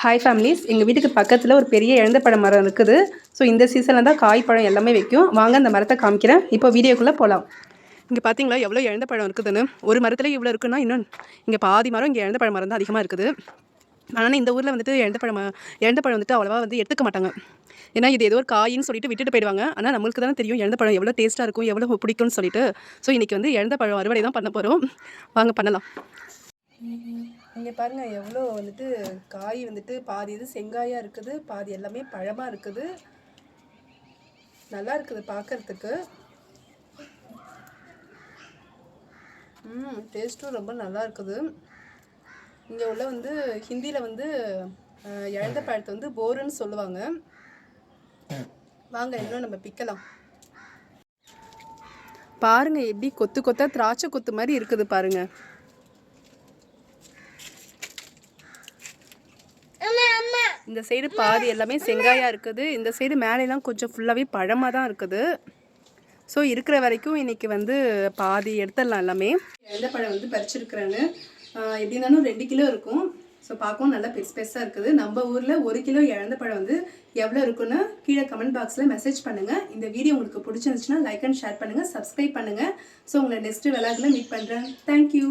Hi families, எங்கள் வீட்டுக்கு பக்கத்தில் ஒரு பெரிய இழந்தப்பழம் மரம் இருக்குது. ஸோ இந்த சீசனில் தான் காய் பழம் எல்லாமே வைக்கும். வாங்க அந்த மரத்தை காமிக்கிறேன். இப்போ வீடியோக்குள்ளே போகலாம். இங்கே பார்த்தீங்களா எவ்வளோ இழந்தப்பழம் இருக்குதுன்னு. ஒரு மரத்தில் இவ்வளோ இருக்குன்னா இன்னும் இங்கே பாதி மரம் இங்கே இழந்தப்பழம் மரம் தான் அதிகமாக இருக்குது. ஆனால் இந்த ஊரில் வந்துட்டு இழந்தப்பழம் வந்துட்டு அவ்வளோவா வந்து எடுத்துக்க மாட்டாங்க. ஏன்னா இது ஏதோ ஒரு காயின்னு சொல்லிட்டு விட்டுட்டு போயிடுவாங்க. ஆனால் நம்மளுக்கு தானே தெரியும் இழந்தப்பழம் எவ்வளோ டேஸ்ட்டாக இருக்கும், எவ்வளோ பிடிக்கும்னு சொல்லிட்டு. ஸோ இன்றைக்கி வந்து இழந்தப்பழம் அறுவடை தான் பண்ண போகிறோம். வாங்க பண்ணலாம். இங்கே பாருங்கள் எவ்வளோ வந்துட்டு காய் வந்துட்டு பாதி இது செங்காயாக இருக்குது, பாதி எல்லாமே பழமாக இருக்குது. நல்லா இருக்குது பார்க்குறதுக்கு. டேஸ்ட்டும் ரொம்ப நல்லா இருக்குது. இங்கே உள்ள வந்து ஹிந்தியில் வந்து இழந்த பழத்தை வந்து போருன்னு சொல்லுவாங்க. வாங்க இன்னும் நம்ம பிக்கலாம். பாருங்கள் எப்படி கொத்து கொத்தா திராட்சை கொத்து மாதிரி இருக்குது பாருங்கள். இந்த சைடு பாதி எல்லாமே செங்காயாக இருக்குது. இந்த சைடு மேலெலாம் கொஞ்சம் ஃபுல்லாகவே பழமாக தான் இருக்குது. ஸோ இருக்கிற வரைக்கும் இன்றைக்கி வந்து பாதி எடுத்துடலாம் எல்லாமே. இழந்த பழம் வந்து பறிச்சிருக்கிறேன்னு எப்படி இருந்தாலும் 2 கிலோ இருக்கும். ஸோ பார்க்கவும் நல்லா பெருசாக இருக்குது. நம்ம ஊரில் 1 கிலோ இழந்த பழம் வந்து எவ்வளோ இருக்குன்னு கீழே கமெண்ட் பாக்ஸில் மெசேஜ் பண்ணுங்கள். இந்த வீடியோ உங்களுக்கு பிடிச்சிருந்துச்சுன்னா லைக் அண்ட் ஷேர் பண்ணுங்கள், சப்ஸ்கிரைப் பண்ணுங்கள். ஸோ உங்களை நெக்ஸ்ட்டு விளாகில் மீட் பண்ணுறேன். தேங்க்யூ.